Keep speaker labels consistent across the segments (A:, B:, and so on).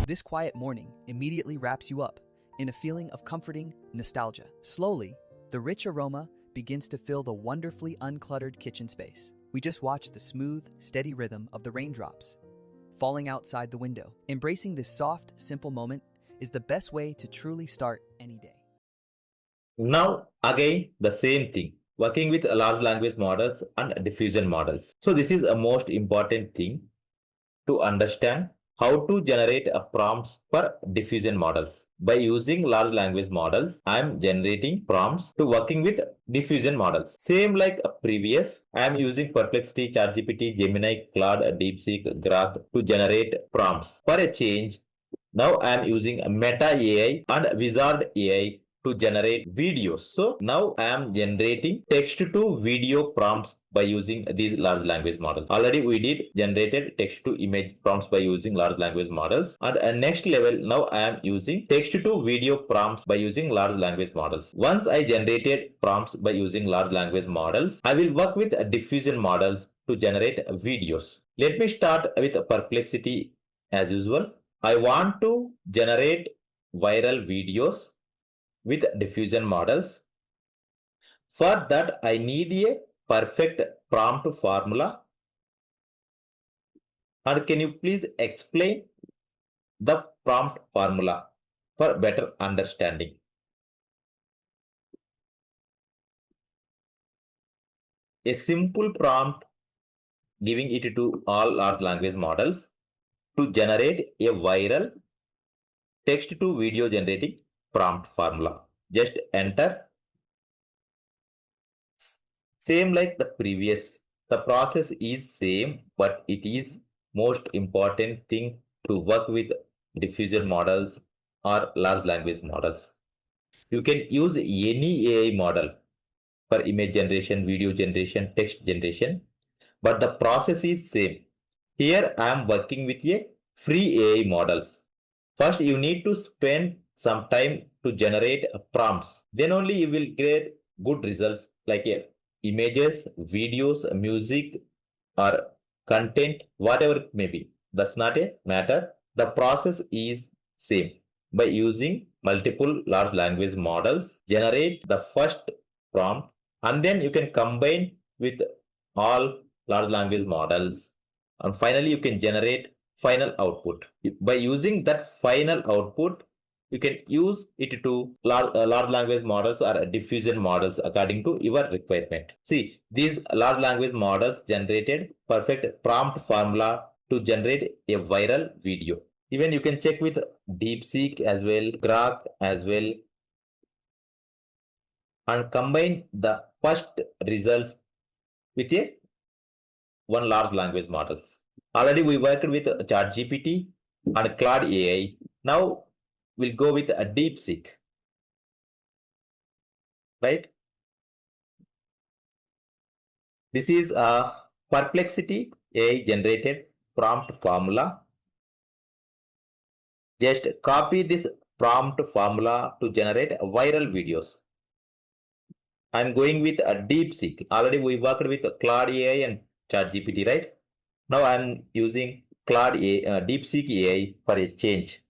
A: This quiet morning immediately wraps you up in a feeling of comforting nostalgia. Slowly, the rich aroma begins to fill the wonderfully uncluttered kitchen space. We just watch the smooth, steady rhythm of the raindrops falling outside the window. Embracing this soft, simple moment is the best way to truly start any day.
B: Now, again, the same thing, working with large language models and diffusion models. So this is a most important thing to understand how to generate a prompts for diffusion models. By using large language models, I am generating prompts to working with diffusion models. Same like a previous, I am using Perplexity, ChatGPT, Gemini, Claude, DeepSeek, Grok to generate prompts. For a change, now I am using Meta AI and Wizard AI to generate videos. So now I am generating text to video prompts by using these large language models. Already we did generated text to image prompts by using large language models. And next level, now I am using text to video prompts by using large language models. Once I generated prompts by using large language models, I will work with diffusion models to generate videos. Let me start with Perplexity as usual. I want to generate viral videos with diffusion models. For that, I need a perfect prompt formula. And can you please explain the prompt formula for better understanding? A simple prompt giving it to all large language models to generate a viral text to video generating prompt formula. Just enter. Same like the previous. The process is same, but it is most important thing to work with diffusion models or large language models. You can use any AI model for image generation, video generation, text generation, but the process is same. Here I am working with a free AI models. First, you need to spend some time to generate prompts. Then only you will get good results like images, videos, music, or content, whatever it may be. That's not a matter. The process is same. By using multiple large language models, generate the first prompt, and then you can combine with all large language models, and finally you can generate final output. By using that final output, you can use it to large language models or diffusion models according to your requirement. See, these large language models generated perfect prompt formula to generate a viral video. Even you can check with DeepSeek as well, Grok as well, and combine the first results with a one large language models. Already we worked with ChatGPT and Claude AI. Now we'll go with a DeepSeek, right? This is a Perplexity AI generated prompt formula. Just copy this prompt formula to generate viral videos. I'm going with a DeepSeek. Already we worked with Claude AI and ChatGPT, right? Now I'm using Claude AI, DeepSeek AI for a change.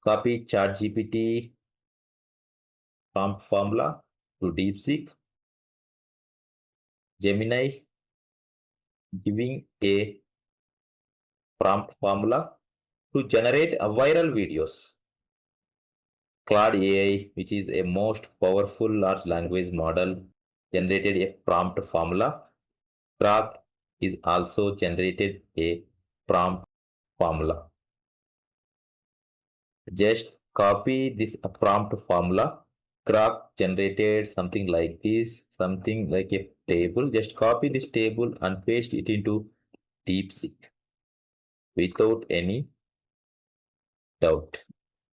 B: Copy ChatGPT prompt formula to DeepSeek. Gemini giving a prompt formula to generate a viral videos. Claude AI, which is a most powerful large language model, generated a prompt formula. Grok is also generated a prompt formula. Just copy this prompt formula. Grok generated something like this, something like a table. Just copy this table and paste it into DeepSeek without any doubt.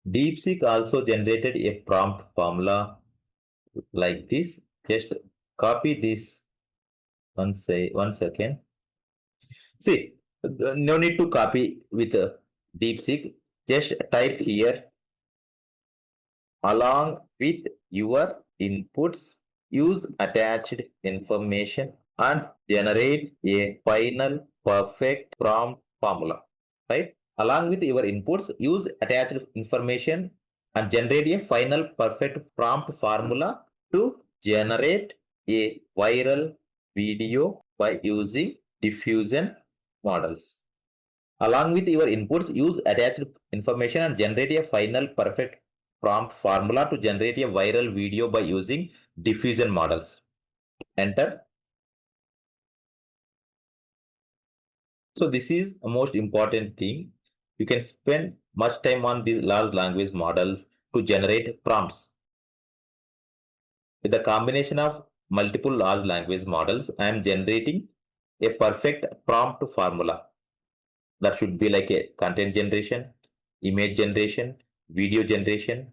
B: DeepSeek also generated a prompt formula like this. Just copy this. One second. See, no need to copy with DeepSeek. Just type here along with your inputs. Use attached information and generate a final perfect prompt formula, right? Along with your inputs, use attached information and generate a final perfect prompt formula to generate a viral video by using diffusion models. Along with your inputs, use attached information and generate a final perfect prompt formula to generate a viral video by using diffusion models. Enter. So this is a most important thing. You can spend much time on these large language models to generate prompts. With a combination of multiple large language models, I am generating a perfect prompt formula that should be like a content generation, image generation, video generation,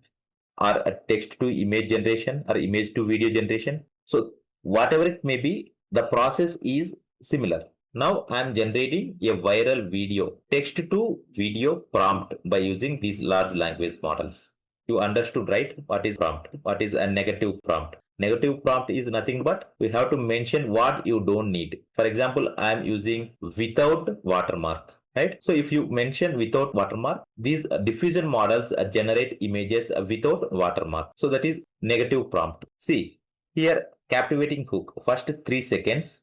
B: or a text to image generation or image to video generation. So whatever it may be, the process is similar. Now I'm generating a viral video, text to video prompt by using these large language models. You understood, right? What is prompt? What is a negative prompt? Negative prompt is nothing but we have to mention what you don't need. For example, I'm using without watermark. Right. So if you mention without watermark, these diffusion models generate images without watermark. So that is negative prompt. See here, captivating hook, first 3 seconds.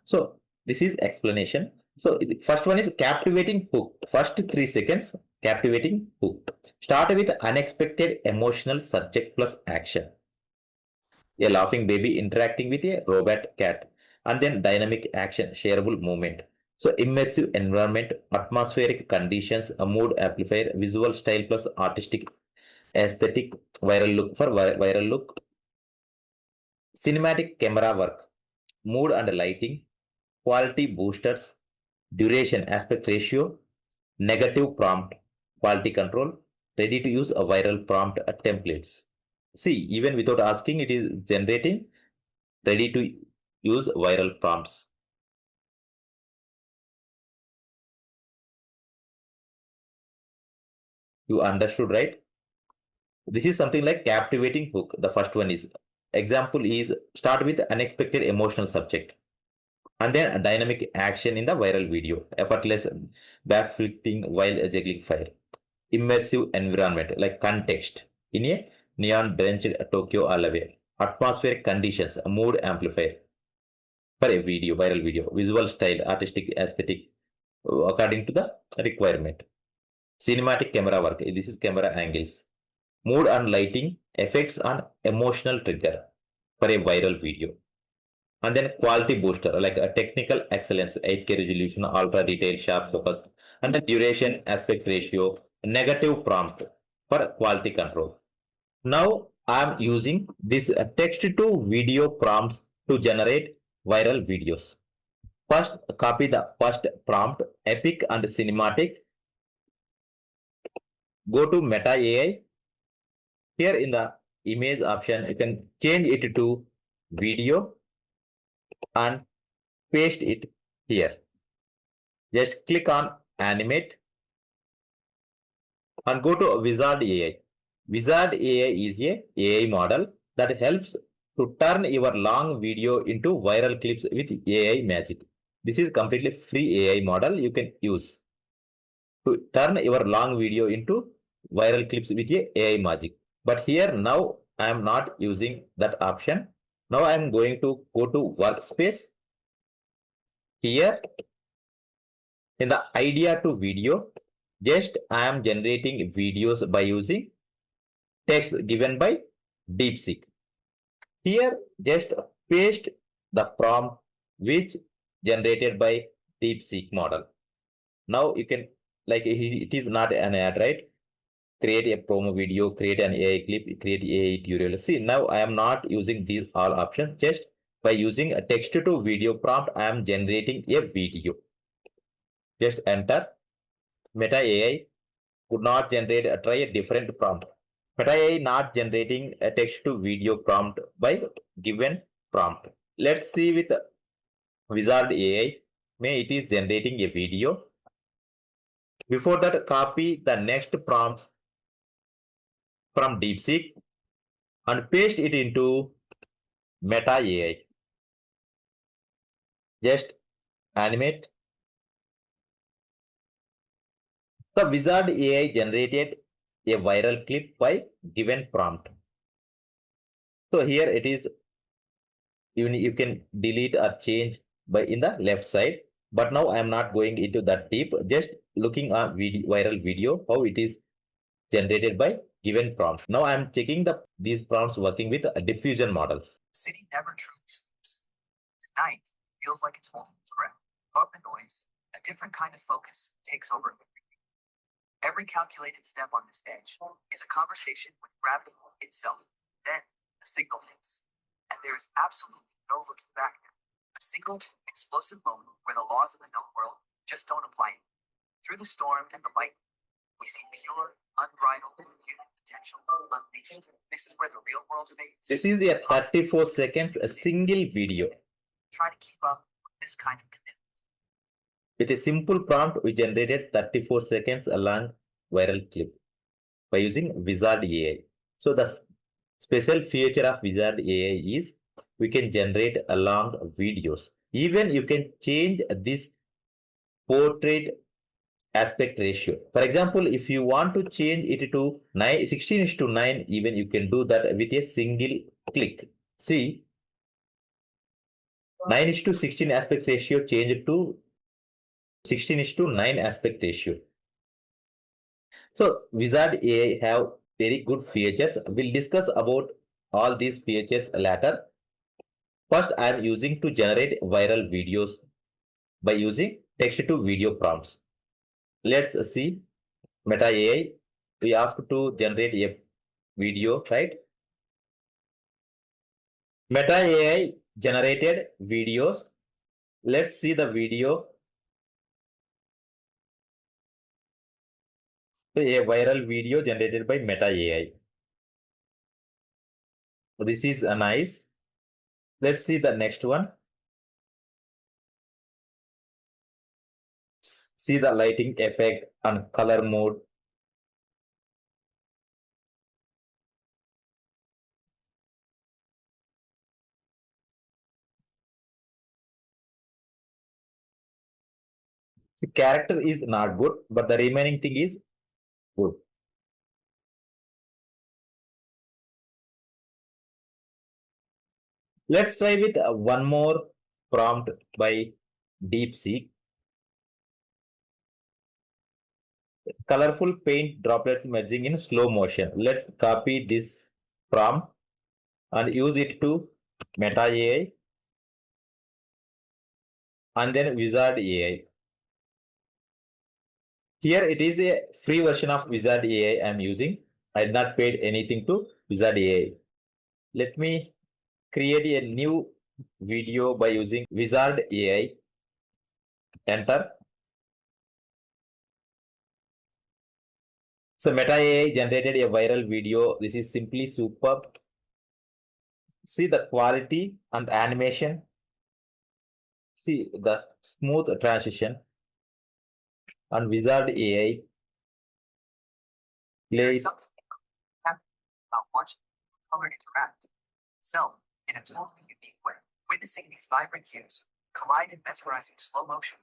B: So this is explanation. So the first one is captivating hook, first 3 seconds, captivating hook. Start with unexpected emotional subject plus action. A laughing baby interacting with a robot cat, and then dynamic action, shareable movement. So immersive environment, atmospheric conditions, a mood amplifier, visual style plus artistic aesthetic, viral look for viral look, cinematic camera work, mood and lighting, quality boosters, duration aspect ratio, negative prompt, quality control, ready to use a viral prompt templates. See, even without asking, it is generating ready to use viral prompts. You understood, right? This is something like captivating hook. The first one is example is start with unexpected emotional subject and then a dynamic action in the viral video, effortless backflipping while juggling fire, immersive environment like context in a neon drenched Tokyo alleyway, atmospheric conditions, a mood amplifier for a video, viral video, visual style, artistic aesthetic according to the requirement. Cinematic camera work. This is camera angles. Mood and lighting effects on emotional trigger for a viral video. And then quality booster like a technical excellence, 8K resolution, ultra detail, sharp focus, and the duration aspect ratio, negative prompt for quality control. Now I'm using this text to video prompts to generate viral videos. First, copy the first prompt, epic and cinematic. Go to Meta AI. Here in the image option, you can change it to video and paste it here. Just click on animate and go to Wizard AI. Wizard AI is a AI model that helps to turn your long video into viral clips with AI magic. This is completely free AI model you can use to turn your long video into viral clips with a AI magic. But here now I am not using that option. Now I am going to go to workspace. Here in the idea to video, just I am generating videos by using text given by DeepSeek. Here just paste the prompt which generated by DeepSeek model. Now you can like it is not an ad, right? Create a promo video, create an AI clip, create AI tutorial. See, now I am not using these all options. Just by using a text to video prompt, I am generating a video. Just enter. Meta AI could not generate, try a different prompt. Meta AI not generating a text to video prompt by given prompt. Let's see with Wizard AI. May it is generating a video. Before that, copy the next prompt from DeepSeek and paste it into Meta AI. Just animate. The Wizard AI generated a viral clip by given prompt. So here it is, you can delete or change by in the left side. But now I am not going into that deep, just looking at viral video, how it is generated by given prompt. Now I am checking these prompts working with diffusion models.
A: City never truly sleeps. Tonight feels like it's holding its breath. Above the noise, a different kind of focus takes over. Every calculated step on this edge is a conversation with gravity itself. Then a signal hits, and there is absolutely no looking back now. A single explosive moment where the laws of the known world just don't apply. Through the storm and the light, we see pure, unbridled human potential unleashed. This is where the real world fades.
B: This is a 34 seconds a single video.
A: Try to keep up with this kind of commitment.
B: With a simple prompt, we generated 34 seconds long viral clip by using Wizard AI. So the special feature of Wizard AI is we can generate long videos. Even you can change this portrait aspect ratio. For example, if you want to change it to 16:9, even you can do that with a single click. See, 9:16 aspect ratio changed to 16:9 aspect ratio. So Wizard AI have very good features. We'll discuss about all these features later. First, I am using to generate viral videos by using text to video prompts. Let's see Meta AI. We ask to generate a video, right? Meta AI generated videos. Let's see the video. So a viral video generated by Meta AI. So this is a nice. Let's see the next one. See the lighting effect and color mode. The character is not good, but the remaining thing is good. Let's try with one more prompt by DeepSeek. Colorful paint droplets merging in slow motion. Let's copy this prompt and use it to Meta AI and then Wizard AI. Here it is a free version of Wizard AI I am using. I had not paid anything to Wizard AI. Let me create a new video by using Wizard AI. Enter. So Meta AI generated a viral video. This is simply superb. See the quality and animation. See the smooth transition and Wizard AI.
A: There's something about watching color interact itself in a totally unique way. Witnessing these vibrant hues collide in mesmerizing slow motion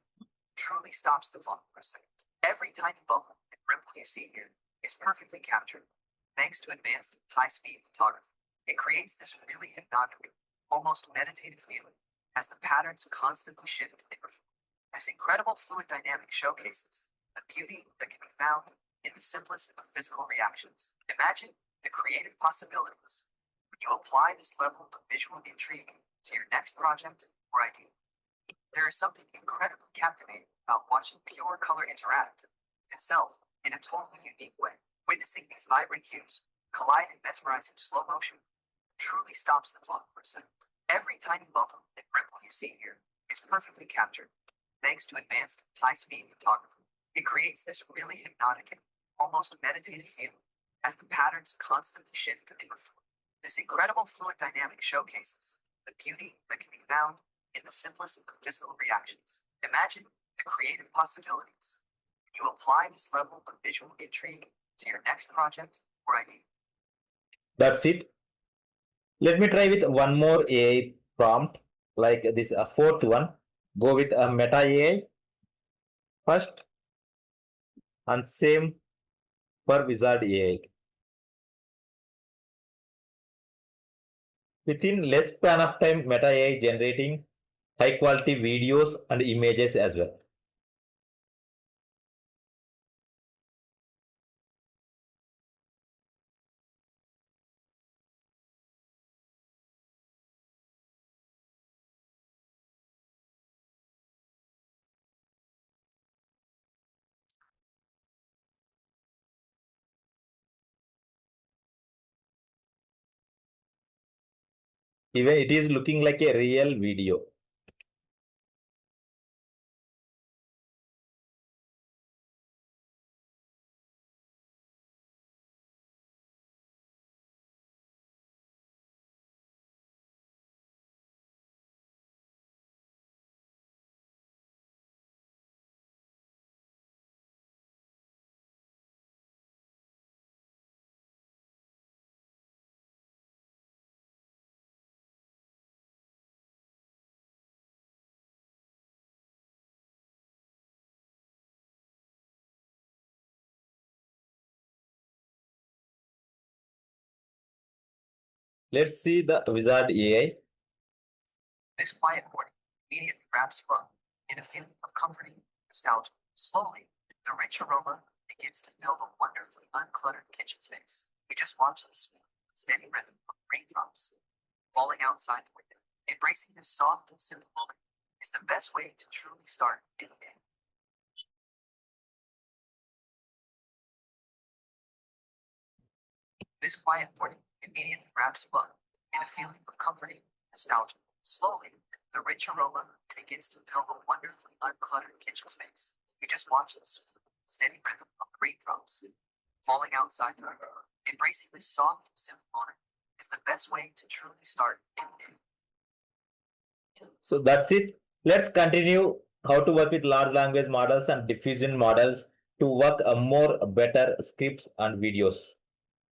A: truly stops the clock for a second. Every tiny bubble and ripple you see here is perfectly captured thanks to advanced high-speed photography. It creates this really hypnotic, almost meditative feeling as the patterns constantly shift and reform. This incredible fluid dynamic showcases the beauty that can be found in the simplest of physical reactions. Imagine the creative possibilities when you apply this level of visual intrigue to your next project or idea. There is something incredibly captivating about watching pure color interact itself in a totally unique way. Witnessing these vibrant hues collide in mesmerizing slow motion truly stops the clock for a second. Every tiny bubble and ripple you see here is perfectly captured thanks to advanced high-speed photography. It creates this really hypnotic, almost meditative feeling as the patterns constantly shift and reform. This incredible fluid dynamic showcases the beauty that can be found in the simplest of physical reactions. Imagine the creative possibilities when you apply this level of visual intrigue to your next project or idea.
B: That's it. Let me try with one more AI prompt like this fourth one. go with a Meta AI first, and same for Wizard AI. Within less span of time, Meta AI generating high quality videos and images as well. Even it is looking like a real video. Let's see the Wizard AI.
A: This quiet morning immediately wraps you up in a feeling of comforting nostalgia. Slowly, the rich aroma begins to fill the wonderfully uncluttered kitchen space. We just watch the smooth, steady rhythm of raindrops falling outside the window. Embracing this soft and simple moment is the best way to truly start any day. This quiet morning immediately wraps you up in a feeling of comforting nostalgia. Slowly, the rich aroma begins to fill the wonderfully uncluttered kitchen space. You just watch the smooth, steady rhythm of raindrops falling outside the window. Embracing this soft and simple moment is the best way to truly start any day.
B: So that's it. Let's continue how to work with large language models and diffusion models to work a more better scripts and videos.